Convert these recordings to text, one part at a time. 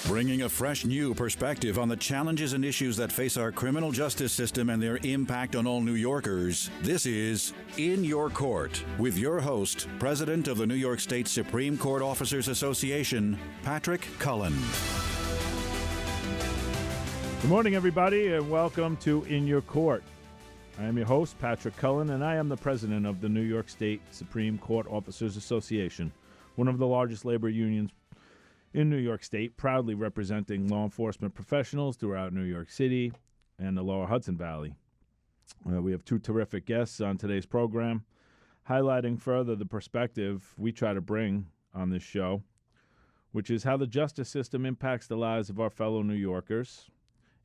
Bringing a fresh new perspective on the challenges and issues that face our criminal justice system and their impact on all New Yorkers, this is In Your Court with your host, President of the New York State Supreme Court Officers Association, Patrick Cullen. Good morning, everybody, and welcome to In Your Court. I am your host, Patrick Cullen, and I am the president of the New York State Supreme Court Officers Association, one of the largest labor unions in New York State, proudly representing law enforcement professionals throughout New York City and the lower Hudson Valley. We have two terrific guests on today's program, highlighting further the perspective we try to bring on this show, which is how the justice system impacts the lives of our fellow New Yorkers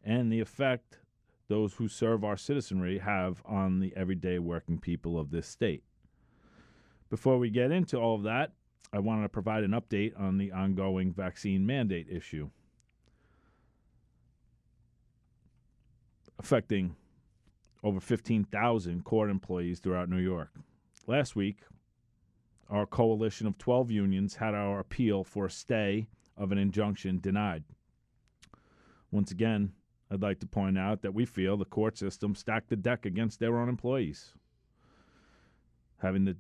and the effect those who serve our citizenry have on the everyday working people of this state. Before we get into all of that, I wanted to provide an update on the ongoing vaccine mandate issue affecting over 15,000 court employees throughout New York. Last week, our coalition of 12 unions had our appeal for a stay of an injunction denied. Once again, I'd like to point out that we feel the court system stacked the deck against their own employees. Having the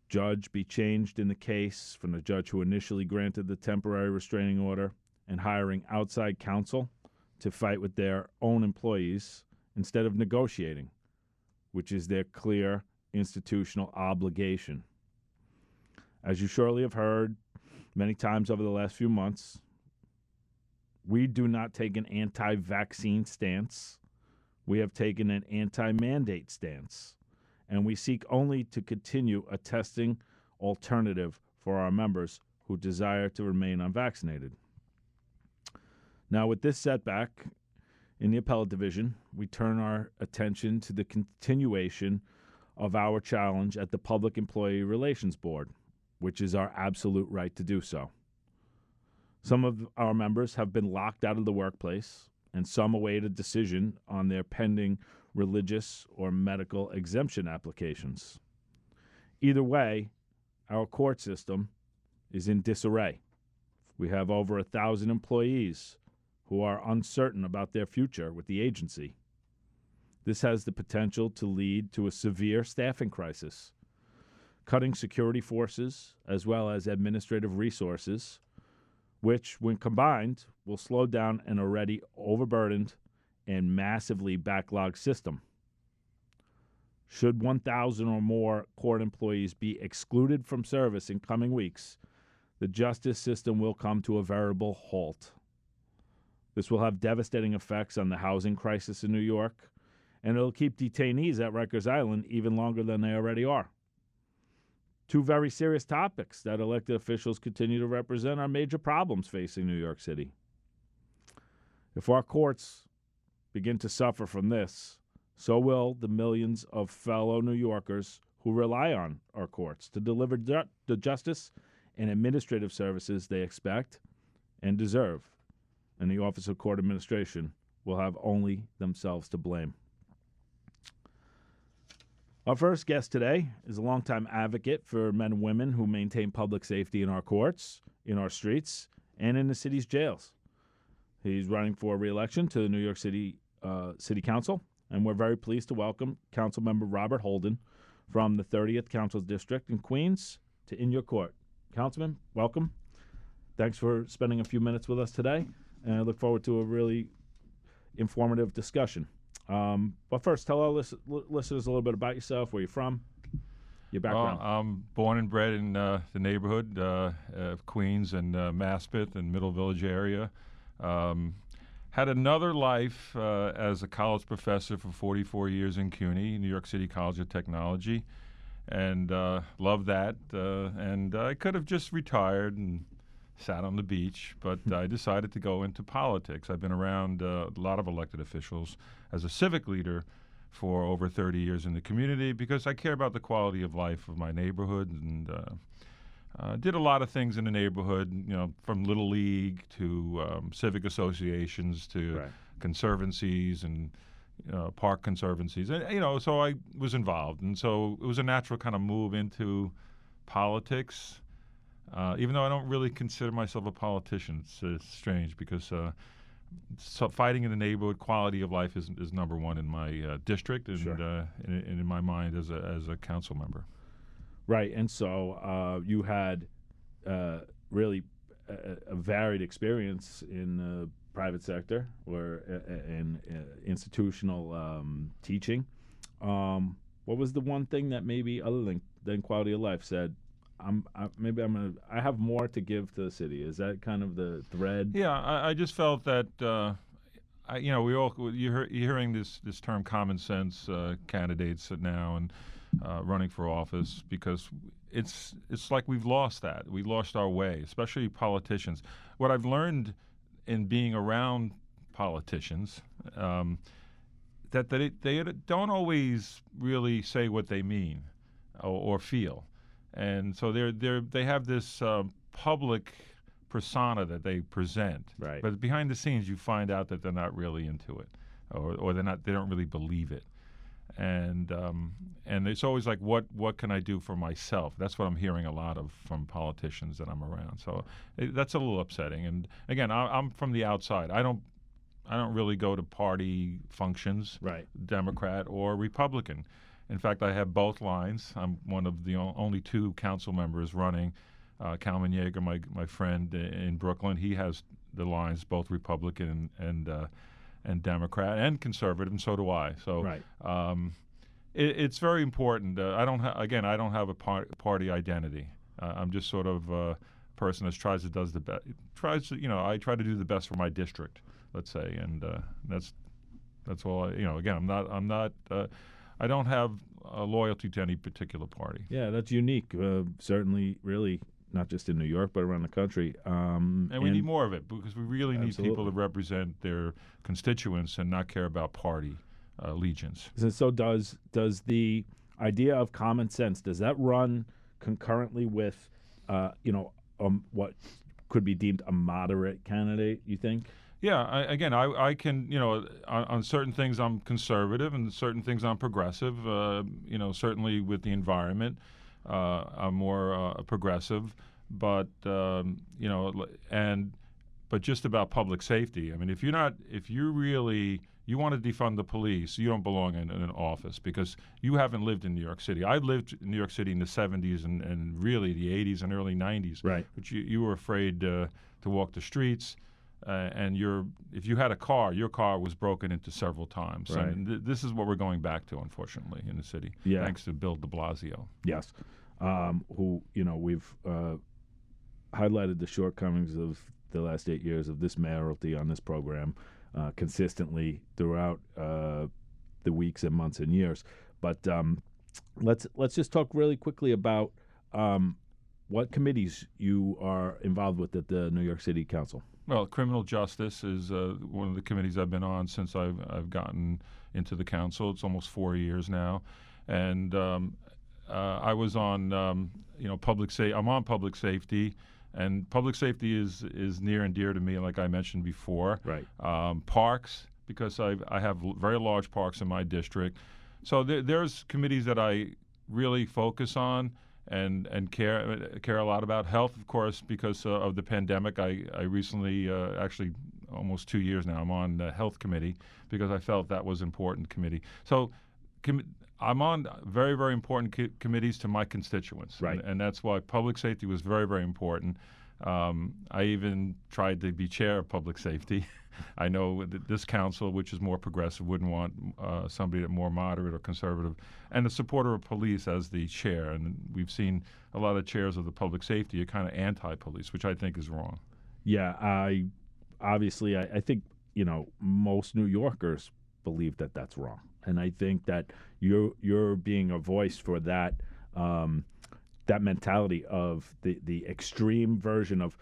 judge be changed in the case from the judge who initially granted the temporary restraining order and hiring outside counsel to fight with their own employees instead of negotiating, which is their clear institutional obligation. As you surely have heard many times over the last few months, we do not take an anti-vaccine stance. We have taken an anti-mandate stance, and we seek only to continue a testing alternative for our members who desire to remain unvaccinated. Now, with this setback in the appellate division, we turn our attention to the continuation of our challenge at the Public Employee Relations Board, which is our absolute right to do so. Some of our members have been locked out of the workplace, and some await a decision on their pending religious or medical exemption applications. Either way, our court system is in disarray. We have over 1,000 employees who are uncertain about their future with the agency. This has the potential to lead to a severe staffing crisis. Cutting security forces as well as administrative resources, which, when combined, will slow down an already overburdened and massively backlogged system. Should 1,000 or more court employees be excluded from service in coming weeks, the justice system will come to a veritable halt. This will have devastating effects on the housing crisis in New York, and it'll keep detainees at Rikers Island even longer than they already are. Two very serious topics that elected officials continue to represent are major problems facing New York City. If our courts begin to suffer from this, so will the millions of fellow New Yorkers who rely on our courts to deliver the justice and administrative services they expect and deserve. And the Office of Court Administration will have only themselves to blame. Our first guest today is a longtime advocate for men and women who maintain public safety in our courts, in our streets, and in the city's jails. He's running for re-election to the New York City City Council, and we're very pleased to welcome Councilmember Robert Holden from the 30th Council District in Queens to In Your Court. Councilman, welcome. Thanks for spending a few minutes with us today, and I look forward to a really informative discussion. But first, tell our listeners a little bit about yourself, where you're from, your background. Well, I'm born and bred in the neighborhood of Queens and Maspeth and Middle Village area. Had another life as a college professor for 44 years in CUNY, New York City College of Technology, and loved that. And I could have just retired and sat on the beach, but I decided to go into politics. I've been around a lot of elected officials as a civic leader for over 30 years in the community because I care about the quality of life of my neighborhood and did a lot of things in the neighborhood, from Little League to civic associations to conservancies and park conservancies. And, so I was involved. And so it was a natural kind of move into politics. even though I don't really consider myself a politician. It's strange because so fighting in the neighborhood, quality of life is number one in my district and, Sure. in my mind as a council member. Right, and so you had really a varied experience in the private sector or in institutional teaching. What was the one thing that maybe other than quality of life said, I have more to give to the city? Is that kind of the thread? Yeah, I just felt that you're hearing this term common sense candidates now and running for office because it's like we've lost that. We lost our way, especially politicians. What I've learned in being around politicians that they don't always really say what they mean or feel, and so they have this public persona that they present, Right. but behind the scenes you find out that they're not really into it, or they don't really believe it, and it's always like what can I do for myself? That's what I'm hearing a lot of from politicians that I'm around. So that's a little upsetting. And again, I'm from the outside. I don't really go to party functions, Right. Democrat or Republican. In fact, I have both lines. I'm one of the only two council members running. Kalman Yeager, my friend in Brooklyn, he has the lines both Republican and Democrat and conservative, and so do I. So Right. it's very important. I don't have a party identity. I'm just sort of a person that does the best. I try to do the best for my district, let's say, and that's all. Again, I don't have a loyalty to any particular party. Yeah, that's unique. Certainly, really, not just in New York, but around the country. And we need more of it because we really need Absolutely. people to represent their constituents and not care about party allegiance. So does the idea of common sense, does that run concurrently with, what could be deemed a moderate candidate, you think? Yeah, I can, on certain things I'm conservative and certain things I'm progressive. Certainly with the environment, I'm more progressive, but but just about public safety. I mean, if you really want to defund the police, you don't belong in an office because you haven't lived in New York City. I lived in New York City in the 70s and really the 80s and early 90s. Right. But you were afraid to walk the streets. And if you had a car, your car was broken into several times. Right. And this is what we're going back to, unfortunately, in the city, Yeah. thanks to Bill de Blasio. Yes. Who, we've highlighted the shortcomings of the last 8 years of this mayoralty on this program consistently throughout the weeks and months and years. But let's just talk really quickly about what committees you are involved with at the New York City Council. Well, criminal justice is one of the committees I've been on since I've gotten into the council. It's almost 4 years now, and I was on public safety. I'm on public safety, and public safety is near and dear to me. Like I mentioned before, Right. Parks, because I have very large parks in my district. So there's committees that I really focus on and care a lot about. Health, of course, because of the pandemic. I recently, actually almost 2 years now, I'm on the health committee because I felt that was important committee. So I'm on very, very important committees to my constituents. Right. And that's why public safety was very, very important. I even tried to be chair of public safety. I know that this council, which is more progressive, wouldn't want somebody that more moderate or conservative, and the supporter of police as the chair. And we've seen a lot of chairs of the public safety are kind of anti-police, which I think is wrong. Yeah, I think most New Yorkers believe that that's wrong, and I think that you're being a voice for that that mentality of the extreme version of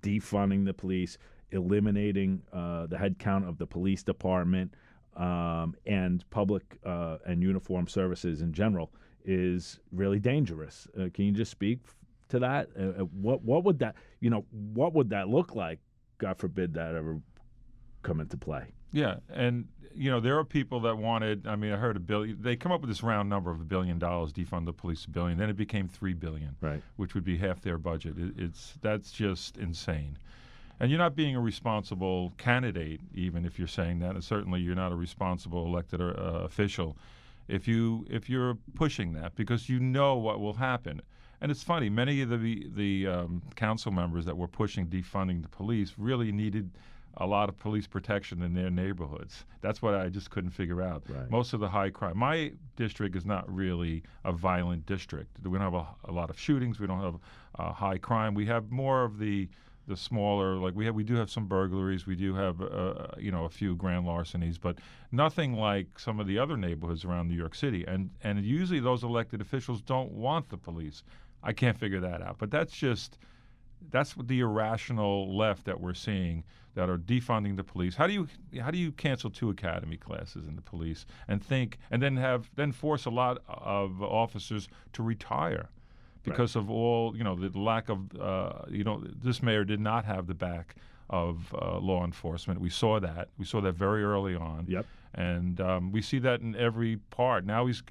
defunding the police, eliminating the headcount of the police department, and public and uniform services in general is really dangerous. Can you just speak to that? What would that look like? God forbid that ever come into play. Yeah, and there are people that wanted. I mean, I heard $1 billion. They come up with this round number of $1 billion, defund the police $1 billion. Then it became $3 billion, Right. which would be half their budget. That's just insane. And you're not being a responsible candidate, even if you're saying that. And certainly, you're not a responsible elected official if you're pushing that, because you know what will happen. And it's funny, many of the council members that were pushing defunding the police really needed a lot of police protection in their neighborhoods. That's what I just couldn't figure out. Right. Most of the high crime. My district is not really a violent district. We don't have a lot of shootings. We don't have high crime. We have more of the smaller, like we do have some burglaries. We do have a few grand larcenies, but nothing like some of the other neighborhoods around New York City. And usually those elected officials don't want the police. I can't figure that out. But that's what the irrational left that we're seeing that are defunding the police. How do you cancel 2 academy classes in the police and then force a lot of officers to retire because of all the lack of this mayor did not have the back of law enforcement. We saw that very early on. Yep. And we see that in every part. Now he's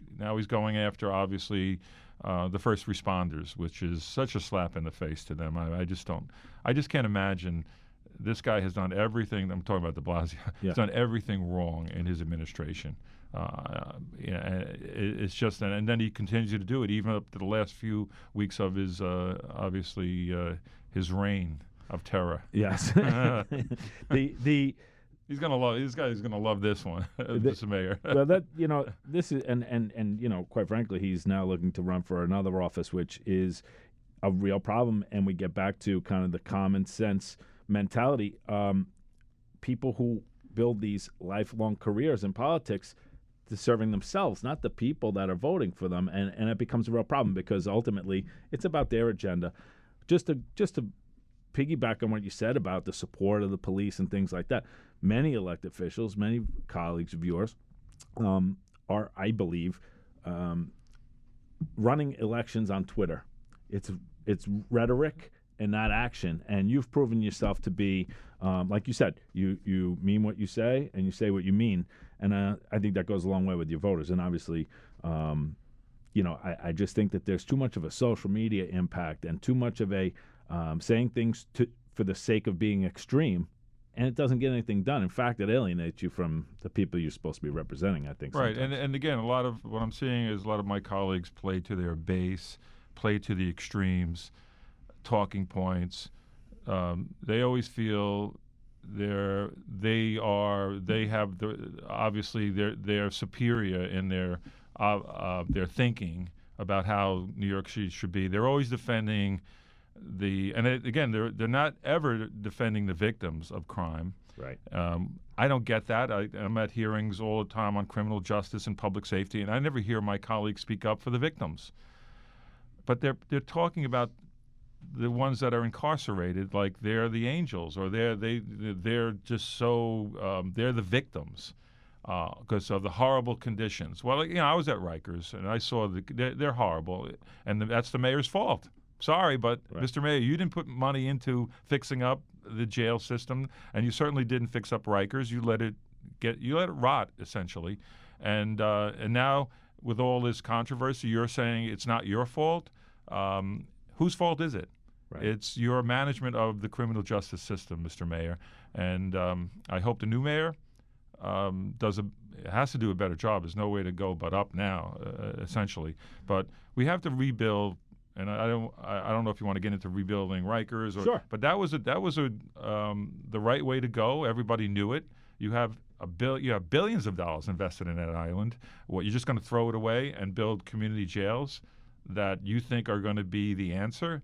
going after obviously the first responders, which is such a slap in the face to them. I just can't imagine. This guy has done everything. I'm talking about de Blasio. Yeah. He's done everything wrong in his administration. It's just, and then he continues to do it even up to the last few weeks of his his reign of terror. Yes. He's gonna love. This guy's gonna love this one, Mr. Mayor. Well, this is and quite frankly, he's now looking to run for another office, which is a real problem. And we get back to kind of the common sense mentality. People who build these lifelong careers in politics to serving themselves, not the people that are voting for them, and it becomes a real problem because ultimately it's about their agenda. Just to piggyback on what you said about the support of the police and things like that, many elected officials, many colleagues of yours, are, I believe, running elections on Twitter. It's rhetoric and not action, and you've proven yourself to be, like you said, you mean what you say and you say what you mean, and I think that goes a long way with your voters. And obviously, I just think that there's too much of a social media impact and too much of a saying things for the sake of being extreme, and it doesn't get anything done. In fact, it alienates you from the people you're supposed to be representing, I think. Right, sometimes. and again, a lot of what I'm seeing is a lot of my colleagues play to their base, play to the extremes, talking points. They always feel they're superior in their thinking about how New York City should be. They're always defending they're not ever defending the victims of crime. Right. I don't get that. I'm at hearings all the time on criminal justice and public safety, and I never hear my colleagues speak up for the victims. But they're talking about the ones that are incarcerated like they're the angels, or they're just so they're the victims because of the horrible conditions. Well, I was at Rutgers and I saw they're horrible, and that's the mayor's fault. Sorry, but right. Mr. Mayor, you didn't put money into fixing up the jail system, and you certainly didn't fix up Rikers. You let it rot essentially, and now with all this controversy, you're saying it's not your fault. Whose fault is it? Right. It's your management of the criminal justice system, Mr. Mayor, and I hope the new mayor has to do a better job. There's no way to go but up now, essentially. But we have to rebuild. And I don't know if you want to get into rebuilding Rikers, sure. But that was the right way to go. Everybody knew it. You have billions of dollars invested in that island. What, you're just going to throw it away and build community jails that you think are going to be the answer?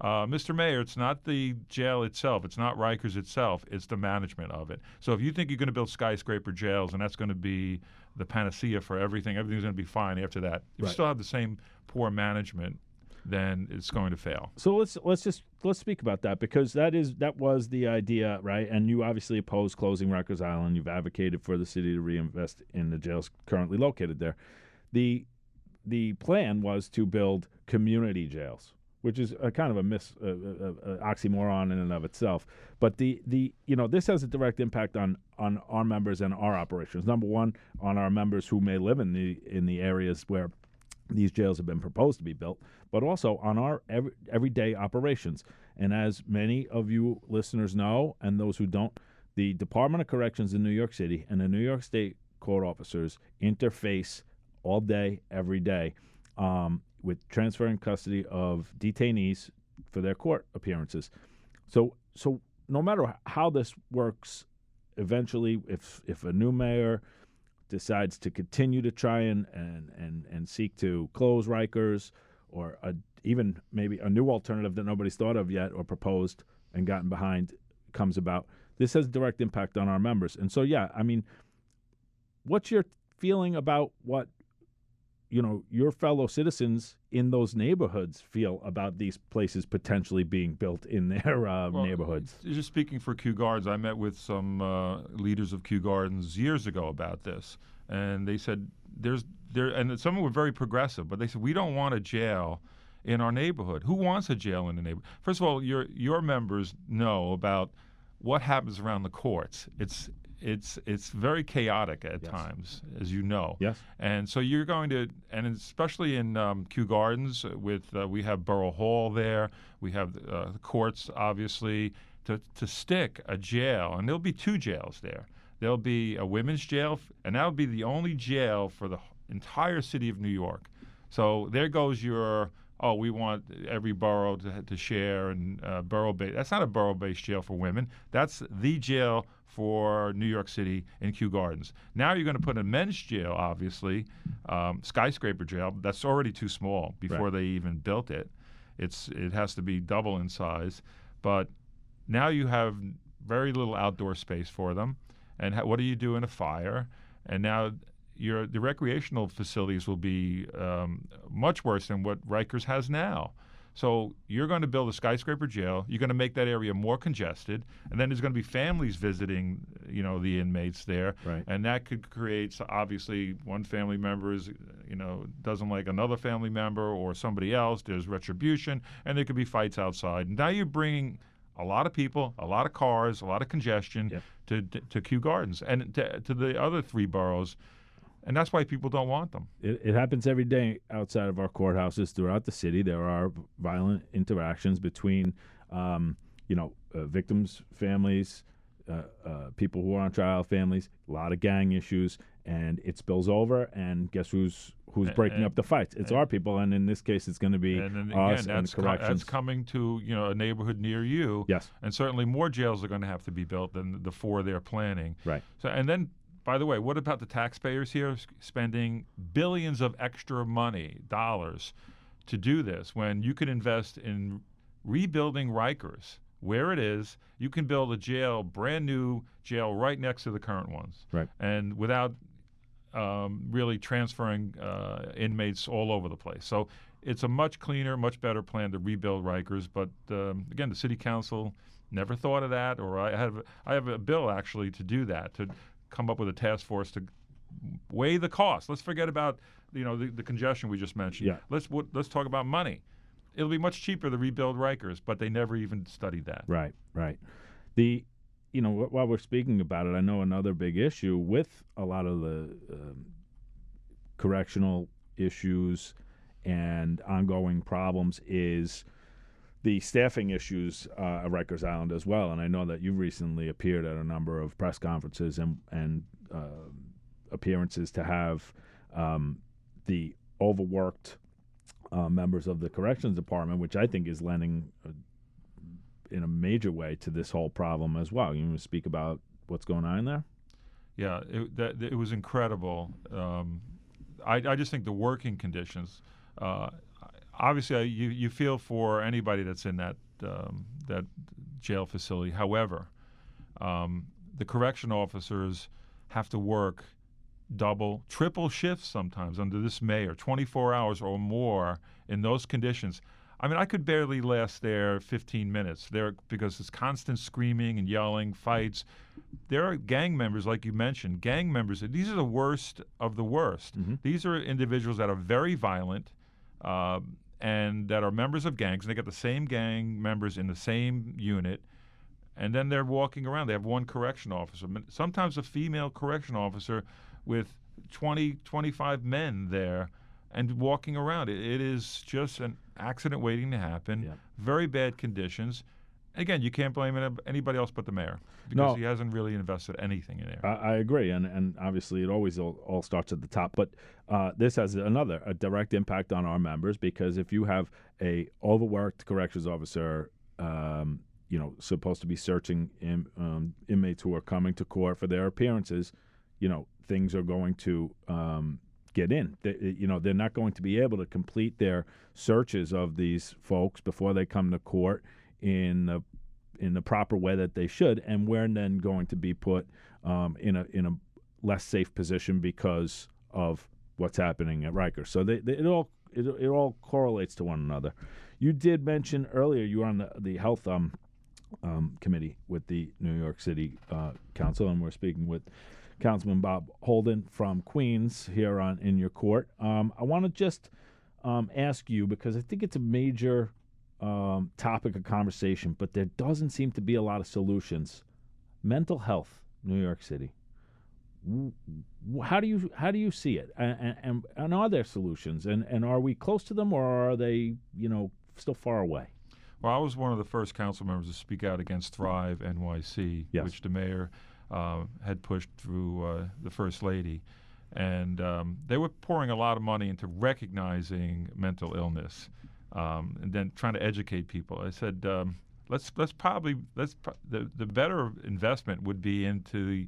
Mr. Mayor, it's not the jail itself. It's not Rikers itself. It's the management of it. So if you think you're going to build skyscraper jails and that's going to be the panacea for everything's going to be fine after that. If you still have the same poor management, then it's going to fail. So let's speak about that, because that was the idea, right? And you obviously oppose closing Rikers Island. You've advocated for the city to reinvest in the jails currently located there. The plan was to build community jails, which is a kind of a oxymoron in and of itself. But this has a direct impact on our members and our operations. Number one, on our members who may live in the areas where these jails have been proposed to be built, but also on our everyday operations. And as many of you listeners know, and those who don't, the Department of Corrections in New York City and the New York State court officers interface all day, every day, with transferring custody of detainees for their court appearances. So no matter how this works, eventually, if a new mayor decides to continue to try and seek to close Rikers, or even maybe a new alternative that nobody's thought of yet or proposed and gotten behind comes about, this has direct impact on our members. And so, yeah, I mean, what's your feeling about what your fellow citizens in those neighborhoods feel about these places potentially being built in their neighborhoods? Just speaking for Kew Gardens, I met with some leaders of Kew Gardens years ago about this, and they said and some were very progressive, but they said, we don't want a jail in our neighborhood. Who wants a jail in the neighborhood? First of all, your members know about what happens around the courts. It's very chaotic at times, as you know. Yes. And so you're going to, and especially in Kew Gardens, we have Borough Hall there, we have the courts, obviously, to stick a jail, and there'll be 2 jails there. There'll be a women's jail, and that'll be the only jail for the entire city of New York. So there goes we want every borough to share, and borough-based. That's not a borough-based jail for women. That's the jail for New York City in Kew Gardens. Now you're going to put a men's jail, obviously, skyscraper jail. That's already too small before they even built it. It has to be double in size. But now you have very little outdoor space for them. And what do you do in a fire? And now the recreational facilities will be much worse than what Rikers has now. So you're going to build a skyscraper jail. You're going to make that area more congested, and then there's going to be families visiting, the inmates there, right. And that could create. Obviously, one family member doesn't like another family member or somebody else. There's retribution, and there could be fights outside. Now you're bringing a lot of people, a lot of cars, a lot of congestion to Kew Gardens and to the other 3 boroughs. And that's why people don't want them. It happens every day outside of our courthouses throughout the city. There are violent interactions between, victims' families, people who are on trial, families, a lot of gang issues, and it spills over, and guess who's breaking up the fights? It's our people, and in this case, it's going to be us and corrections. That's coming to a neighborhood near you. Yes. And certainly more jails are going to have to be built than the 4 they're planning. Right. So, and then, by the way, what about the taxpayers here spending billions of extra dollars to do this when you could invest in rebuilding Rikers where it is? You can build a brand new jail right next to the current ones. Right. And without really transferring inmates all over the place. So it's a much cleaner, much better plan to rebuild Rikers. But again, the city council never thought of that, or I have a bill actually to do that, to come up with a task force to weigh the cost. Let's forget about the congestion we just mentioned. Yeah. Let's talk about money. It'll be much cheaper to rebuild Rikers, but they never even studied that. Right. While we're speaking about it, I know another big issue with a lot of the correctional issues and ongoing problems is the staffing issues at Rikers Island as well. And I know that you recently appeared at a number of press conferences and appearances to have the overworked members of the corrections department, which I think is lending in a major way to this whole problem as well. You want to speak about what's going on there? Yeah, it was incredible. I just think the working conditions. Obviously, you feel for anybody that's in that jail facility. However, the correction officers have to work double, triple shifts sometimes under this mayor, 24 hours or more in those conditions. I mean, I could barely last there 15 minutes there because it's constant screaming and yelling, fights. There are gang members, like you mentioned, gang members. These are the worst of the worst. Mm-hmm. These are individuals that are very violent, and that are members of gangs, and they got the same gang members in the same unit, and then they're walking around. They have one correction officer, sometimes a female correction officer with 20, 25 men there and walking around. It is just an accident waiting to happen. Yeah. Very bad conditions. Again, you can't blame anybody else but the mayor because he hasn't really invested anything in there. I agree, and obviously it always all starts at the top. But this has a direct impact on our members, because if you have a overworked corrections officer, supposed to be searching inmates who are coming to court for their appearances, things are going to get in. They're not going to be able to complete their searches of these folks before they come to court in the proper way that they should, and we're then going to be put in a less safe position because of what's happening at Rutgers. So it all correlates to one another. You did mention earlier you were on the health committee with the New York City Council, and we're speaking with Councilman Bob Holden from Queens here on In Your Court. I want to just ask you, because I think it's a major topic of conversation, but there doesn't seem to be a lot of solutions. Mental health, New York City. How do you see it? And are there solutions? And are we close to them, or are they still far away? Well, I was one of the first council members to speak out against Thrive NYC, yes, which the mayor had pushed through the First Lady. And they were pouring a lot of money into recognizing mental illness and then trying to educate people. I said, the better investment would be into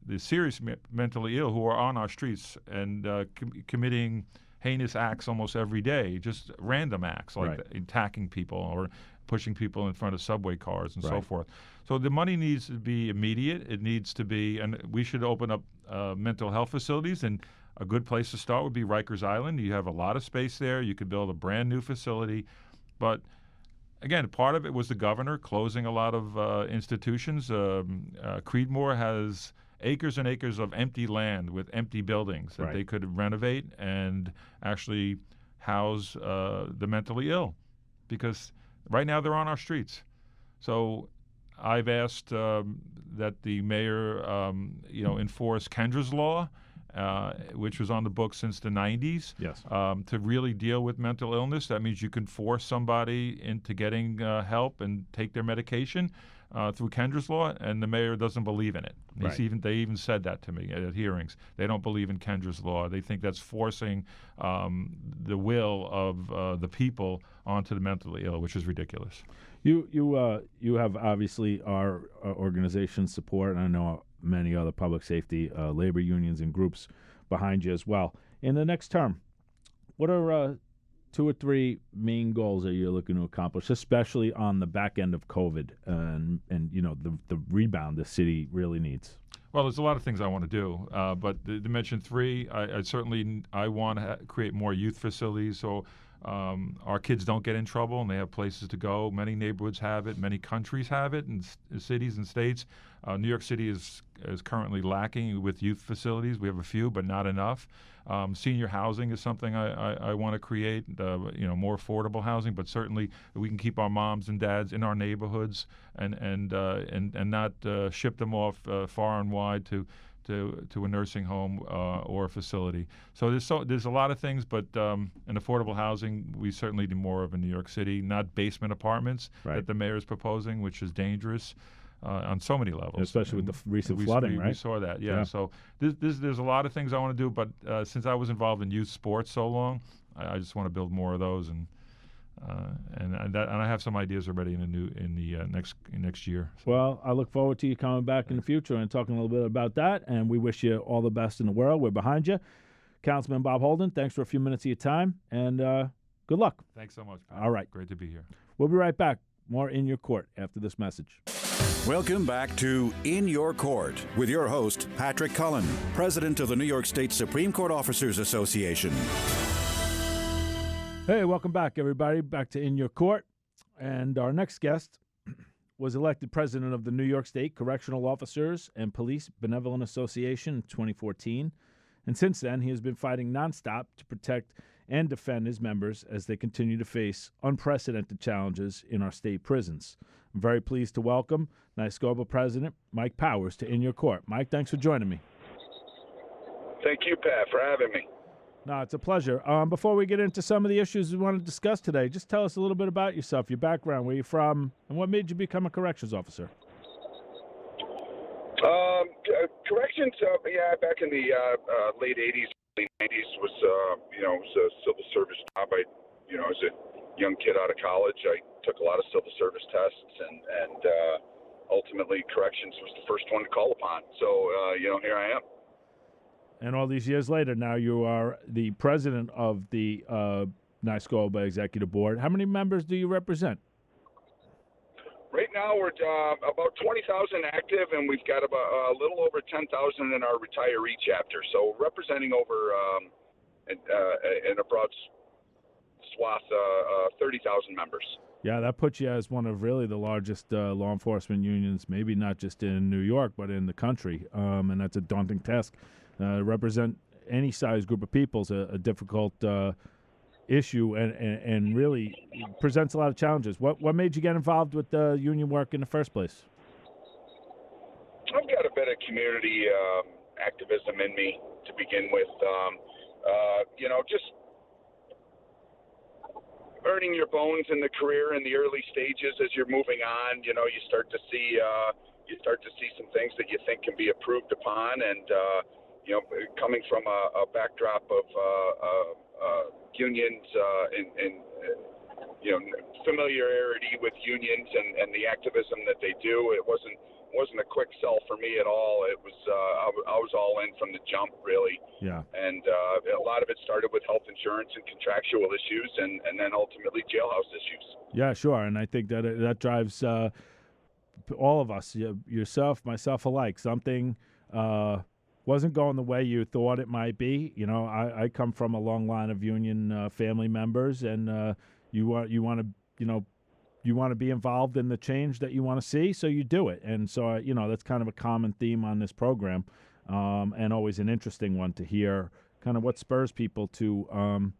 the serious mentally ill who are on our streets and committing heinous acts almost every day, just random acts like attacking people or pushing people in front of subway cars and so forth. So the money needs to be immediate. It needs to be, and we should open up mental health facilities, and a good place to start would be Rikers Island. You have a lot of space there. You could build a brand new facility. But again, part of it was the governor closing a lot of institutions. Creedmoor has acres and acres of empty land with empty buildings that they could renovate and actually house the mentally ill, because right now they're on our streets. So I've asked that the mayor, enforce Kendra's law, which was on the books since the 90s, to really deal with mental illness. That means you can force somebody into getting help and take their medication through Kendra's law, and the mayor doesn't believe in it. They even said that to me at hearings. They don't believe in Kendra's law. They think that's forcing the will of the people onto the mentally ill, which is ridiculous. You have obviously our organization's support, and I know many other public safety labor unions and groups behind you as well. In the next term, what are 2 or 3 main goals that you're looking to accomplish, especially on the back end of COVID and the rebound the city really needs? Well, there's a lot of things I want to do, but to mention 3, I want to create more youth facilities so our kids don't get in trouble and they have places to go. Many neighborhoods have it. Many countries have it in cities and states. New York City is currently lacking with youth facilities. We have a few, but not enough. Senior housing is something I want to create, more affordable housing, but certainly we can keep our moms and dads in our neighborhoods and not ship them off far and wide to a nursing home or a facility. So there's a lot of things, but in affordable housing, we certainly need more of in New York City, not basement apartments that the mayor is proposing, which is dangerous on so many levels. Especially with the recent flooding, right? We saw that, yeah. So there's a lot of things I want to do, but since I was involved in youth sports so long, I just want to build more of those, and I have some ideas already in the next year. So. Well, I look forward to you coming back in the future and talking a little bit about that, and we wish you all the best in the world. We're behind you. Councilman Bob Holden, thanks for a few minutes of your time, and good luck. Thanks so much, Pat. All right. Great to be here. We'll be right back. More In Your Court after this message. Welcome back to In Your Court with your host, Patrick Cullen, President of the New York State Supreme Court Officers Association. Hey, welcome back, everybody. Back to In Your Court. And our next guest was elected president of the New York State Correctional Officers and Police Benevolent Association in 2014. And since then, he has been fighting nonstop to protect and defend his members as they continue to face unprecedented challenges in our state prisons. I'm very pleased to welcome NYSCOBA President Mike Powers to In Your Court. Mike, thanks for joining me. Thank you, Pat, for having me. No, it's a pleasure. Before we get into some of the issues we want to discuss today, just tell us a little bit about yourself, your background, where you're from, and what made you become a corrections officer. Corrections, back in the late 80s, early 90s was a civil service job. As a young kid out of college, I took a lot of civil service tests, and ultimately corrections was the first one to call upon. So, here I am. And all these years later, now you are the president of the NYSCOBA Executive Board. How many members do you represent? Right now, we're about 20,000 active, and we've got about a little over 10,000 in our retiree chapter. So representing over, in a broad swath, 30,000 members. Yeah, that puts you as one of really the largest law enforcement unions, maybe not just in New York, but in the country. And that's a daunting task. Represent any size group of people is a difficult issue and really presents a lot of challenges. What made you get involved with the union work in the first place? I've got a bit of community activism in me to begin with. Just earning your bones in the career in the early stages as you're moving on. You start to see some things that you think can be improved upon, and coming from a backdrop of unions and familiarity with unions and the activism that they do, it wasn't a quick sell for me at all. It was I was all in from the jump, really. Yeah. And a lot of it started with health insurance and contractual issues, and then ultimately jailhouse issues. Yeah, sure. And I think that drives all of us, yourself, myself alike. Something wasn't going the way you thought it might be. I come from a long line of union family members, and you want to be involved in the change that you want to see, so you do it. And so that's kind of a common theme on this program, and always an interesting one to hear. Kind of what spurs people to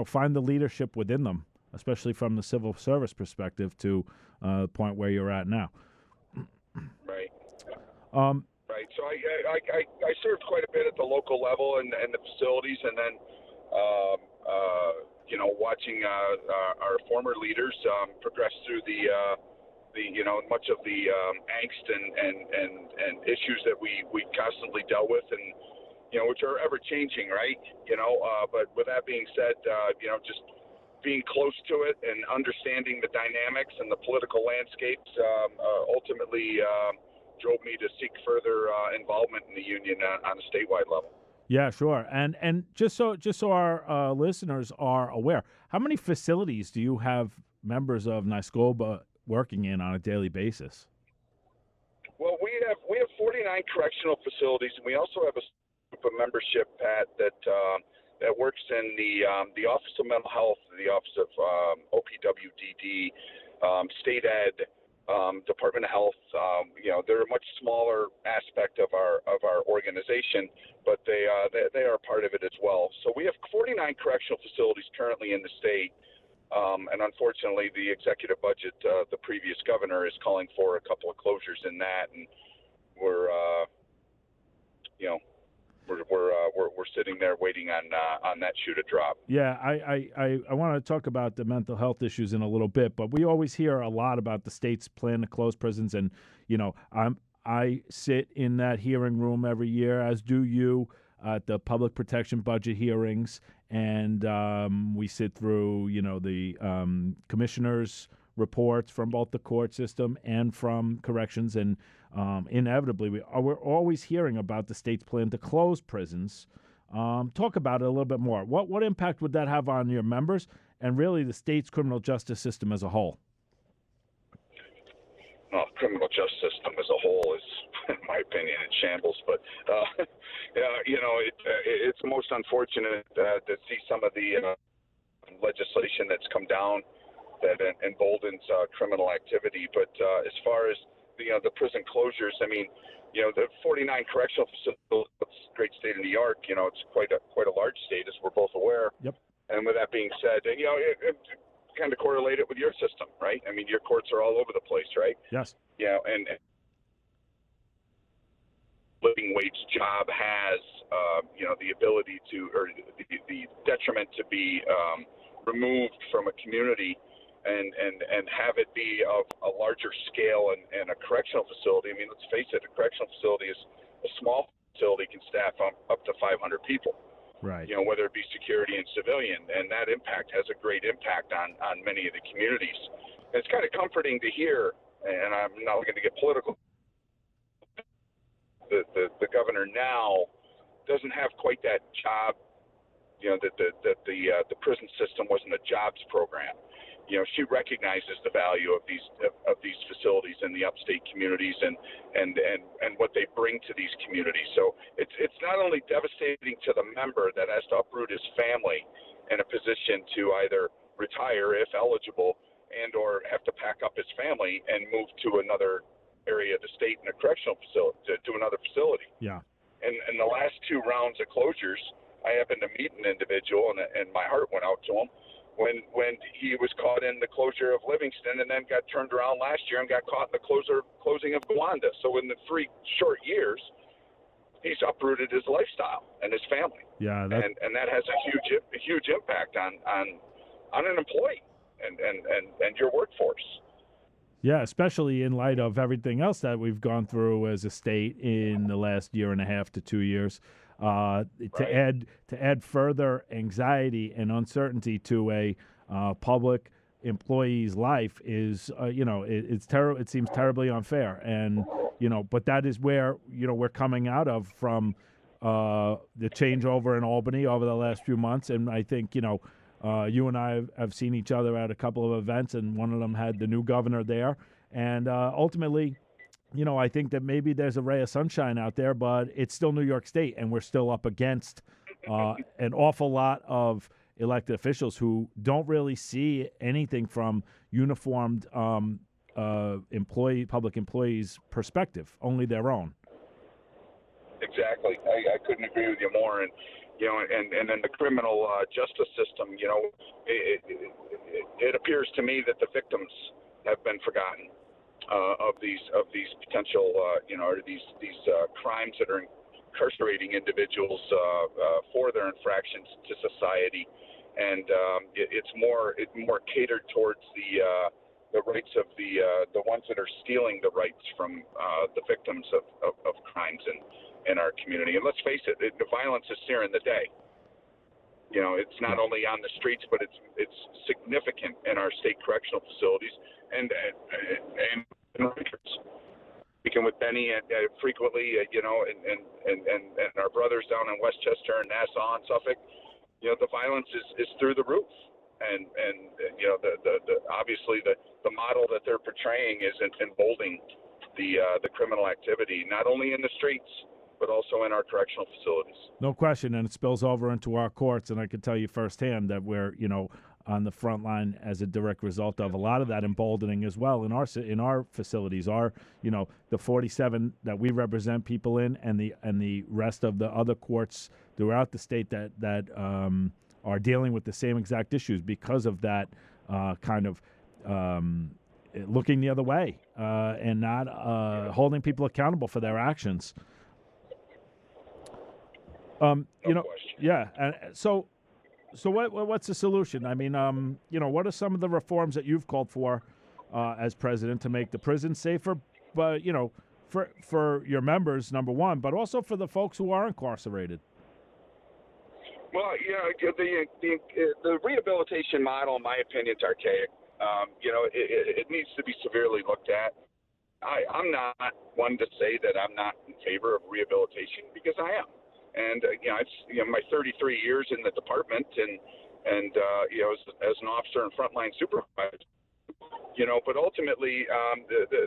find the leadership within them, especially from the civil service perspective, to the point where you're at now. Right. Right. So I served quite a bit at the local level and the facilities, and then watching our former leaders progress through the much of the angst and issues that we constantly dealt with, and which are ever changing, right? But with that being said, just being close to it and understanding the dynamics and the political landscapes ultimately drove me to seek further involvement in the union on a statewide level. Yeah, sure. And just so our listeners are aware, how many facilities do you have members of NYSCOBA working in on a daily basis? Well, we have 49 correctional facilities, and we also have a group of membership, Pat, that works in the Office of Mental Health, the Office of OPWDD, State Ed, Department of Health. They're a much smaller aspect of our organization, but they are part of it as well. So we have 49 correctional facilities currently in the state, and unfortunately, the executive budget, the previous governor, is calling for a couple of closures in that, and we're sitting there waiting on that shoe to drop. Yeah, I want to talk about the mental health issues in a little bit, but we always hear a lot about the state's plan to close prisons, and I sit in that hearing room every year, as do you, at the public protection budget hearings, and we sit through the commissioners' reports from both the court system and from corrections, and inevitably we're always hearing about the state's plan to close prisons. Talk about it a little bit more. What impact would that have on your members and really the state's criminal justice system as a whole? Well, criminal justice system as a whole is, in my opinion, in shambles. But it's most unfortunate to see some of the legislation that's come down that emboldens criminal activity. But as far as the prison closures, I mean, the 49 correctional facilities, great state of New York. It's quite a large state, as we're both aware. Yep. And with that being said, it kind of correlated with your system, right? I mean, your courts are all over the place, right? Yes. And living wage job has, the ability to, or the detriment to be removed from a community and have it be of a larger scale and a correctional facility. I mean, let's face it, a correctional facility is a small facility, can staff up to 500 people. Right. Whether it be security and civilian, and that impact has a great impact on many of the communities. And it's kind of comforting to hear, and I'm not looking to get political. The governor now doesn't have quite that job. That the prison system wasn't a jobs program. She recognizes the value of these facilities in the upstate communities and what they bring to these communities. So it's not only devastating to the member that has to uproot his family in a position to either retire if eligible and or have to pack up his family and move to another area of the state in a correctional facility, to another facility. Yeah. And in the last 2 rounds of closures, I happened to meet an individual, and my heart went out to him when he was caught in the closure of Livingston and then got turned around last year and got caught in the closing of Gowanda. So in the 3 short years, he's uprooted his lifestyle and his family. Yeah. And that has a huge impact on an employee and your workforce. Yeah, especially in light of everything else that we've gone through as a state in the last 1.5 to 2 years. Right. To add further anxiety and uncertainty to a public employee's life is, it's terrible. It seems terribly unfair, and but that is where we're coming out of from the changeover in Albany over the last few months, and I think you and I have seen each other at a couple of events, and one of them had the new governor there, and ultimately. I think that maybe there's a ray of sunshine out there, but it's still New York State, and we're still up against an awful lot of elected officials who don't really see anything from uniformed public employees' perspective, only their own. Exactly. I couldn't agree with you more. And and in the criminal justice system, it appears to me that the victims have been forgotten. Of these potential, or these crimes that are incarcerating individuals for their infractions to society, and it's more catered towards the rights of the ones that are stealing the rights from the victims of crimes in our community. And let's face it, the violence is searing the day. It's not only on the streets, but it's significant in our state correctional facilities and Rutgers. Speaking with Benny frequently, and our brothers down in Westchester and Nassau and Suffolk, the violence is through the roof, and the obviously the model that they're portraying is emboldening the criminal activity, not only in the streets, but also in our correctional facilities. No question, and it spills over into our courts, and I can tell you firsthand that we're, on the front line as a direct result of a lot of that emboldening as well in our facilities. The 47 that we represent people in, and the rest of the other courts throughout the state that are dealing with the same exact issues because of that kind of looking the other way and not holding people accountable for their actions. Yeah, and so what's the solution? I mean, what are some of the reforms that you've called for as president to make the prison safer? But for your members, number one, but also for the folks who are incarcerated. Well, the rehabilitation model, in my opinion, is archaic. It needs to be severely looked at. I'm not one to say that I'm not in favor of rehabilitation, because I am. And it's my 33 years in the department, and as an officer and frontline supervisor, but ultimately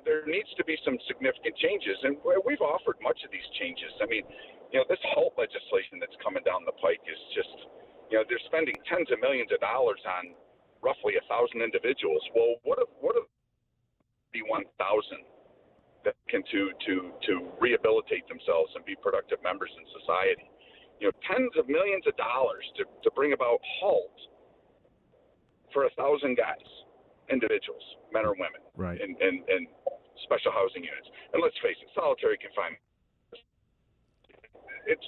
there needs to be some significant changes, and we've offered much of these changes. I mean, this HALT legislation that's coming down the pike is just, they're spending tens of millions of dollars on roughly 1,000 individuals. Well, what if be 1,000? That can to rehabilitate themselves and be productive members in society. Tens of millions of dollars to bring about HALT for 1,000 guys, individuals, men or women, right, in special housing units. And let's face it, solitary confinement, it's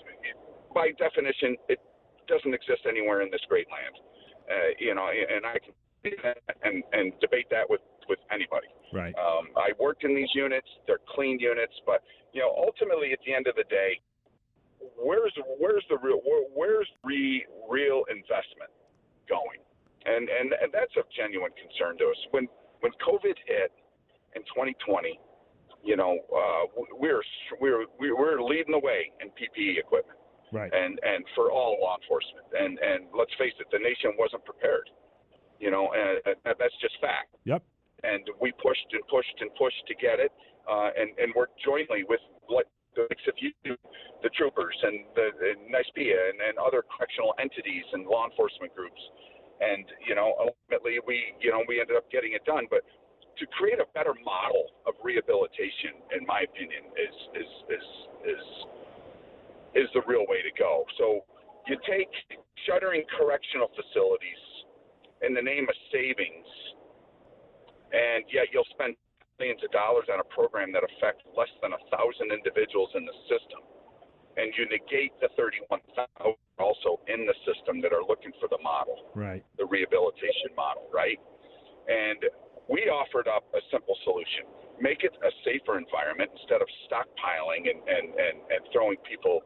by definition, it doesn't exist anywhere in this great land. And I can and debate that with anybody. right. I worked in these units; they're clean units, but ultimately, at the end of the day, where's the real investment going? And that's of genuine concern to us. When COVID hit in 2020, we were leading the way in PPE equipment, Right. and for all law enforcement. And let's face it, the nation wasn't prepared. And that's just fact. Yep. And we pushed and pushed and pushed to get it, and worked jointly with the likes of you, the troopers, and the NISPIA, and other correctional entities and law enforcement groups. And ultimately we ended up getting it done. But to create a better model of rehabilitation, in my opinion, is the real way to go. So you take shuttering correctional facilities in the name of savings, and yet you'll spend millions of dollars on a program that affects less than 1,000 individuals in the system, and you negate the 31,000 also in the system that are looking for the model, Right. the rehabilitation model, right? And we offered up a simple solution: make it a safer environment instead of stockpiling and throwing people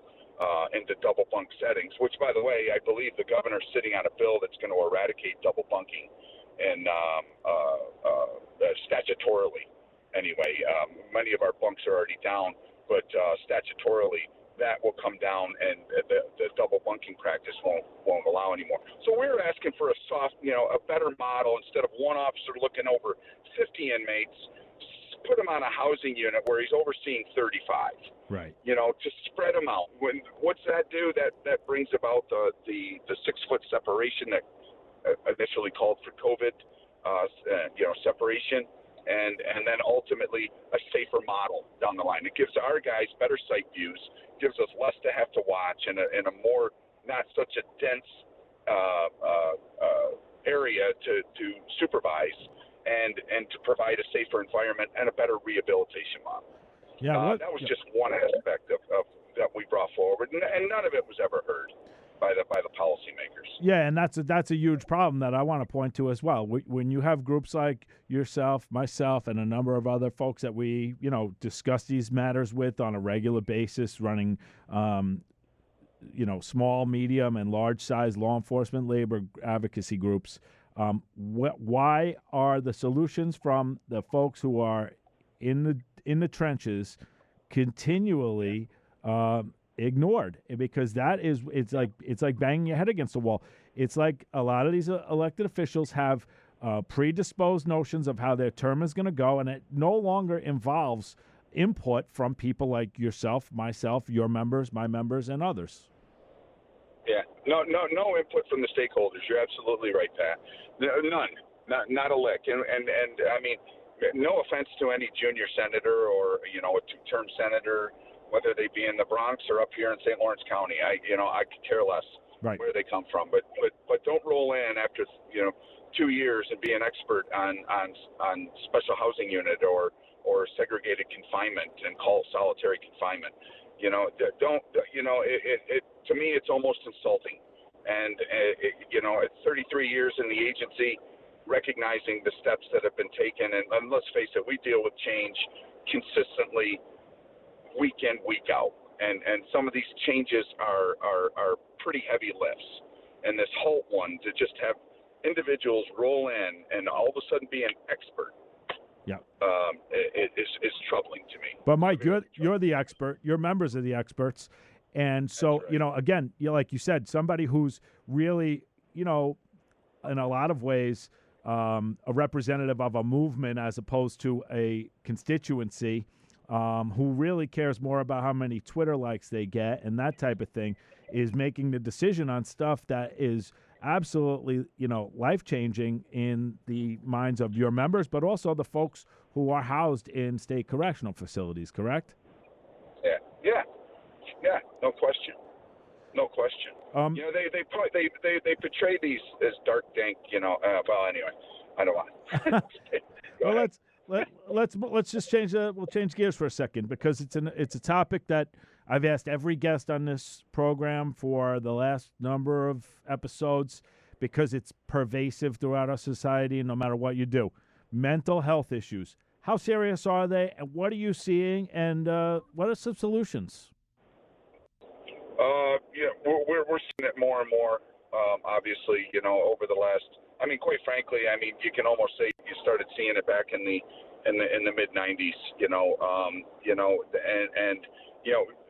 into double bunk settings, which, by the way, I believe the governor's sitting on a bill that's going to eradicate double bunking and statutorily. Anyway, many of our bunks are already down, but statutorily that will come down, and the double bunking practice won't allow anymore. So we're asking for a better model. Instead of one officer looking over 50 inmates, put him on a housing unit where he's overseeing 35. Right. To spread them out. What's that do? That brings about the 6-foot separation that initially called for COVID, separation, and then ultimately a safer model down the line. It gives our guys better sight views, gives us less to have to watch, and a more not such a dense area to supervise, and to provide a safer environment and a better rehabilitation model. Yeah, that was just one aspect of that we brought forward, and none of it was ever heard by the policymakers. Yeah, and that's a huge problem that I want to point to as well. When you have groups like yourself, myself, and a number of other folks that we discuss these matters with on a regular basis, running small, medium, and large size law enforcement, labor advocacy groups. Why are the solutions from the folks who are in the trenches continually ignored? Because it's like banging your head against the wall. It's like a lot of these elected officials have predisposed notions of how their term is going to go, and it no longer involves input from people like yourself, myself, your members, my members, and others. Yeah, no input from the stakeholders. You're absolutely right, Pat. None, not a lick. And I mean, no offense to any junior senator or a 2-term senator, whether they be in the Bronx or up here in St. Lawrence County. I could care less where they come from. But don't roll in after 2 years and be an expert on special housing unit or segregated confinement and call solitary confinement. To me, it's almost insulting. And, at 33 years in the agency, recognizing the steps that have been taken, and let's face it, we deal with change consistently, week in, week out. And some of these changes are pretty heavy lifts. And this Holt one, to just have individuals roll in and all of a sudden be an expert, is troubling to me. But Mike, you're the expert. Your members are the experts. And so, right. Again, like you said, somebody who's really, in a lot of ways, a representative of a movement as opposed to a constituency, who really cares more about how many Twitter likes they get and that type of thing, is making the decision on stuff that is absolutely, life-changing in the minds of your members, but also the folks who are housed in state correctional facilities, correct? Yeah, no question. No question. They portray these as dark, dank. Well, anyway, I don't want. Well, let's just change. We'll change gears for a second because it's a topic that I've asked every guest on this program for the last number of episodes because it's pervasive throughout our society, no matter what you do. Mental health issues. How serious are they, and what are you seeing, and what are some solutions? We're seeing it more and more. Obviously, over the last. I mean, quite frankly, you can almost say you started seeing it back in the mid '90s.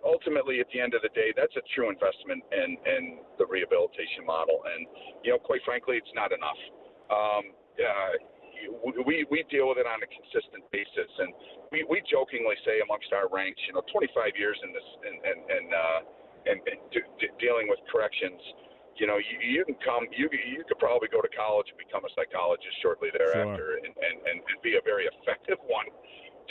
Ultimately, at the end of the day, that's a true investment in the rehabilitation model, and quite frankly, it's not enough. We deal with it on a consistent basis, and we jokingly say amongst our ranks, 25 years in this and dealing with corrections. You can come. You could probably go to college and become a psychologist shortly thereafter, Sure. and be a very effective one,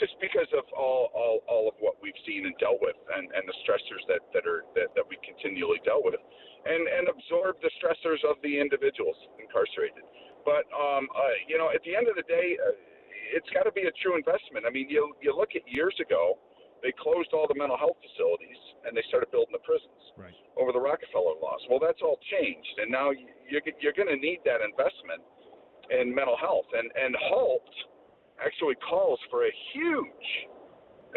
just because of all of what we've seen and dealt with, and the stressors that we continually dealt with, and absorb the stressors of the individuals incarcerated. But at the end of the day, it's got to be a true investment. I mean, you look at years ago, they closed all the mental health facilities and they started building the prisons over the Rockefeller laws. Well, that's all changed, and now you're going to need that investment in mental health. And HALT actually calls for a huge,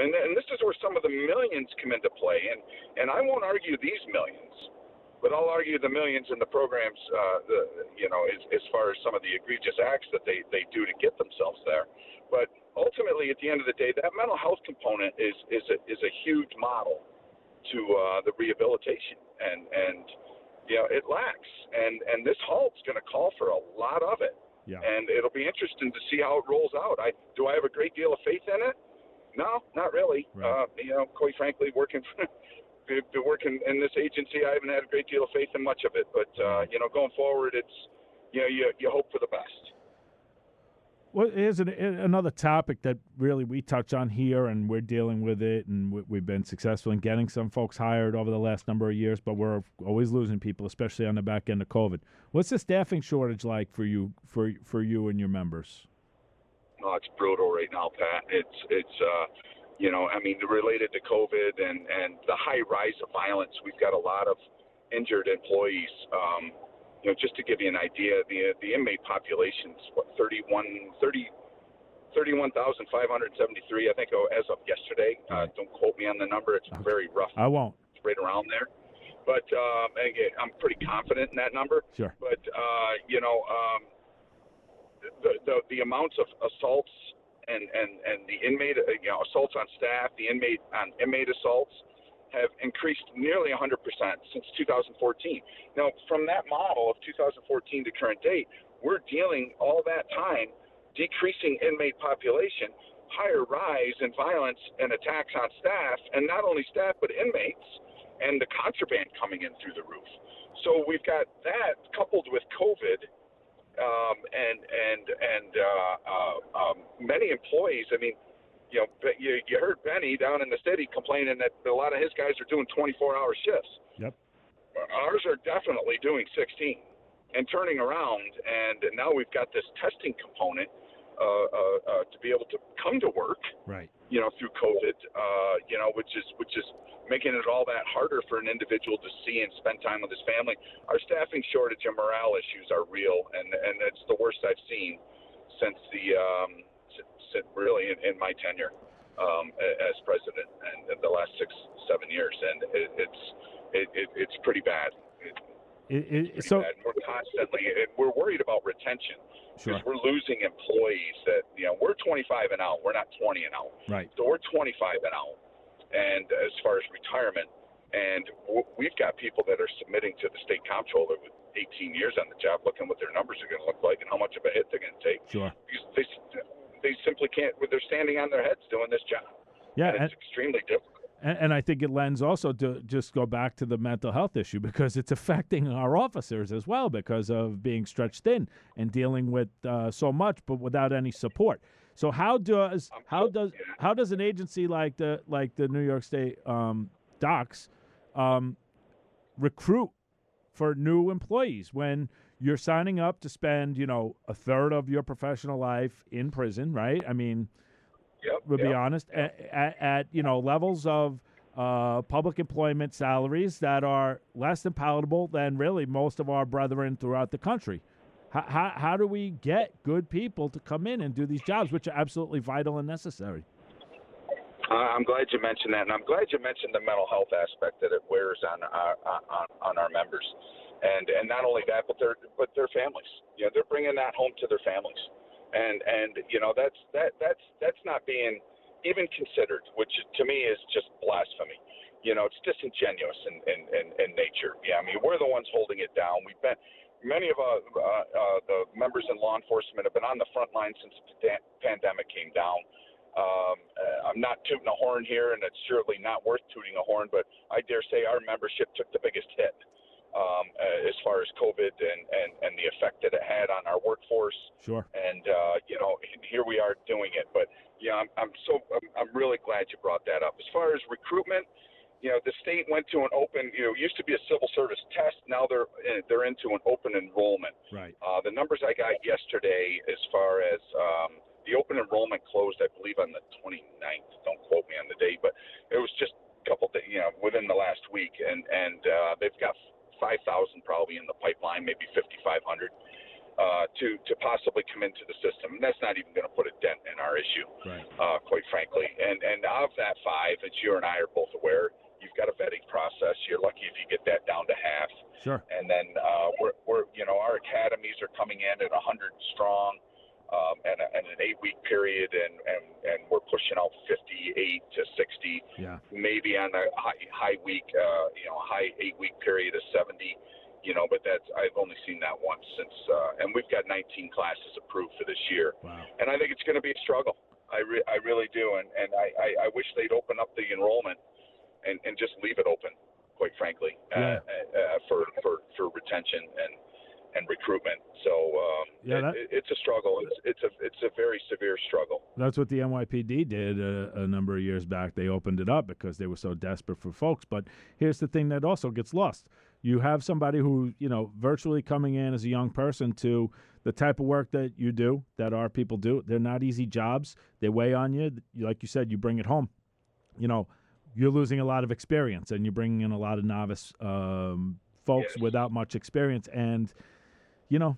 and this is where some of the millions come into play. And I won't argue these millions, but I'll argue the millions in the programs, as far as some of the egregious acts that they do to get themselves there. But ultimately, at the end of the day, that mental health component is a huge model to the rehabilitation, and it lacks. And this HALT's going to call for a lot of it. Yeah. And it'll be interesting to see how it rolls out. Do I have a great deal of faith in it? No, not really. Right. Quite frankly, working in this agency, I haven't had a great deal of faith in much of it. But going forward, it's you hope for the best. Well, here's another topic that really we touch on here, and we're dealing with it, and we've been successful in getting some folks hired over the last number of years, but we're always losing people, especially on the back end of COVID. What's the staffing shortage like for you and your members? Oh, it's brutal right now, Pat. It's related to COVID and the high rise of violence. We've got a lot of injured employees. Just to give you an idea, the inmate population's 31,573, I think, as of yesterday. Don't quote me on the number. It's very rough. I won't. It's right around there. But again, I'm pretty confident in that number. Sure. But the amounts of assaults and the inmate assaults on staff, the inmate assaults have increased nearly 100% since 2014. Now, from that model of 2014 to current date, we're dealing all that time decreasing inmate population, higher rise in violence and attacks on staff, and not only staff but inmates, and the contraband coming in through the roof. So we've got that coupled with COVID, and many employees. I mean, you heard Benny down in the city complaining that a lot of his guys are doing 24-hour shifts. Yep. Ours are definitely doing 16 and turning around, and now we've got this testing component to be able to come to work. Right. Through COVID, which is making it all that harder for an individual to see and spend time with his family. Our staffing shortage and morale issues are real, and it's the worst I've seen since really in my tenure as president, and in the last 6-7 years, and it's pretty bad. It's pretty bad. We're constantly we're worried about retention. Sure. Because we're losing employees that we're 25 and out. We're not 20 and out. Right. So we're 25 and out, and as far as retirement, and we've got people that are submitting to the state comptroller with 18 years on the job, looking what their numbers are going to look like and how much of a hit they're going to take. Sure. Because they simply can't. They're standing on their heads doing this job. Yeah, and it's extremely difficult. And I think it lends also to just go back to the mental health issue, because it's affecting our officers as well because of being stretched thin and dealing with so much, but without any support. So how does an agency like the New York State Docs recruit for new employees when you're signing up to spend, a third of your professional life in prison, right? I mean, we'll be honest, at levels of public employment salaries that are less than palatable than really most of our brethren throughout the country. How do we get good people to come in and do these jobs, which are absolutely vital and necessary? I'm glad you mentioned that, and I'm glad you mentioned the mental health aspect that it wears on our members, and not only that, but their families. They're bringing that home to their families, and that's not being even considered, which to me is just blasphemy. It's disingenuous in nature. Yeah, I mean, we're the ones holding it down. Many of the members in law enforcement have been on the front line since the pandemic came down. I'm not tooting a horn here, and it's surely not worth tooting a horn, but I dare say our membership took the biggest hit as far as COVID and the effect that it had on our workforce. Sure. And here we are doing it. But I'm really glad you brought that up. As far as recruitment, the state went to an open. It used to be a civil service test. Now they're into an open enrollment. Right. The numbers I got yesterday, as far as the open enrollment closed, I believe, on the 29th. Don't quote me on the date, but it was just a couple days, within the last week, and they've got 5,000 probably in the pipeline, maybe 5,500 to possibly come into the system, and that's not even going to put a dent in our issue, right. Quite frankly. And of that 5, as you and I are both aware, you've got a vetting process. You're lucky if you get that down to half. Sure. And then we're our academies are coming in at 100 strong. And an 8-week period, and we're pushing out 58 to 60. Yeah. Maybe on the high week, high 8-week period of 70. But I've only seen that once since, and we've got 19 classes approved for this year. Wow. And I think it's going to be a struggle. I really do, and I wish they'd open up the enrollment and just leave it open, quite frankly, for retention and recruitment. So it's a struggle. It's a very severe struggle. That's what the NYPD did a number of years back. They opened it up because they were so desperate for folks. But here's the thing that also gets lost. You have somebody who, virtually coming in as a young person to the type of work that you do, that our people do. They're not easy jobs. They weigh on you. Like you said, you bring it home. You're losing a lot of experience, and you're bringing in a lot of novice folks without much experience. And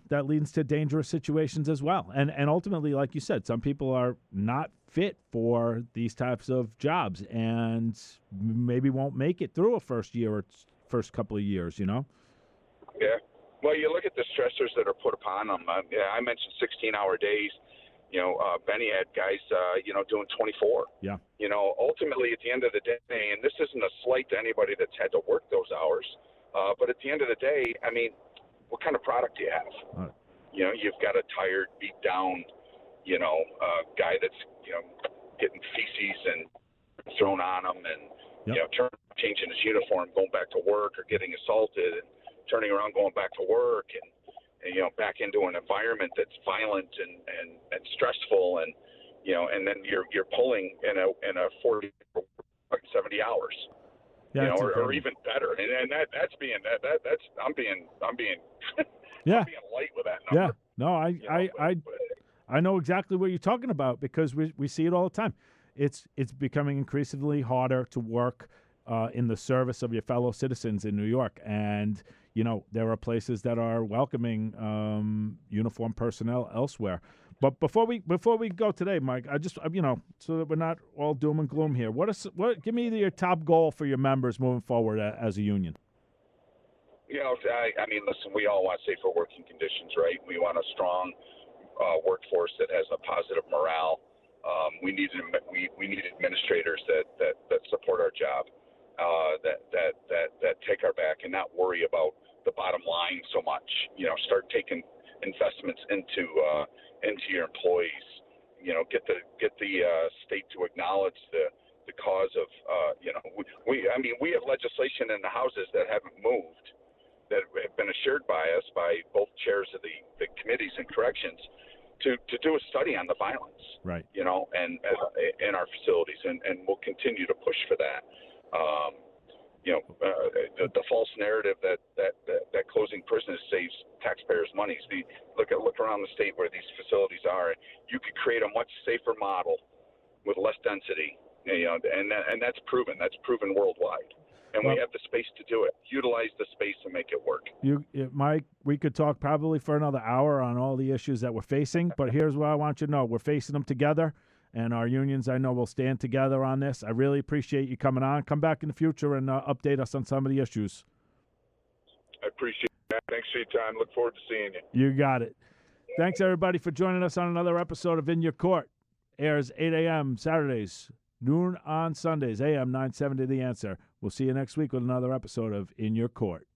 that leads to dangerous situations as well. And ultimately, like you said, some people are not fit for these types of jobs and maybe won't make it through a first year or first couple of years, Yeah. Well, you look at the stressors that are put upon them. I mentioned 16-hour days. Benny had guys, doing 24. Yeah. Ultimately, at the end of the day, and this isn't a slight to anybody that's had to work those hours, but at the end of the day, I mean, what kind of product do you have? You've got a tired, beat down, guy that's, getting feces and thrown on him and, changing his uniform, going back to work, or getting assaulted and turning around, going back to work and back into an environment that's violent and stressful. And, and then you're pulling in a 40, 70 hours. Or even better, and that's being I'm being I'm being light with that number. Yeah, no, I know exactly what you're talking about because we see it all the time. It's becoming increasingly harder to work in the service of your fellow citizens in New York, and there are places that are welcoming uniformed personnel elsewhere. But before we go today, Mike, I just so that we're not all doom and gloom here. Give me your top goal for your members moving forward as a union. I mean, listen, we all want safer working conditions, right? We want a strong workforce that has a positive morale. We need administrators that support our job, that take our back and not worry about the bottom line so much. Start taking investments into your employees. Get the state to acknowledge the cause of we have legislation in the houses that haven't moved, that have been assured by us, by both chairs of the committees and corrections, to do a study on the violence, right? And in our facilities, and we'll continue to push for that. the false narrative that closing prisons saves taxpayers money. Look around the state where these facilities are. You could create a much safer model with less density, and that's proven. That's proven worldwide. And we have the space to do it. Utilize the space and make it work. Mike, we could talk probably for another hour on all the issues that we're facing, but here's what I want you to know. We're facing them together, and our unions, I know, will stand together on this. I really appreciate you coming on. Come back in the future and update us on some of the issues. I appreciate that. Thanks for your time. Look forward to seeing you. You got it. Thanks, everybody, for joining us on another episode of In Your Court. Airs 8 a.m. Saturdays, noon on Sundays, AM 970 The Answer. We'll see you next week with another episode of In Your Court.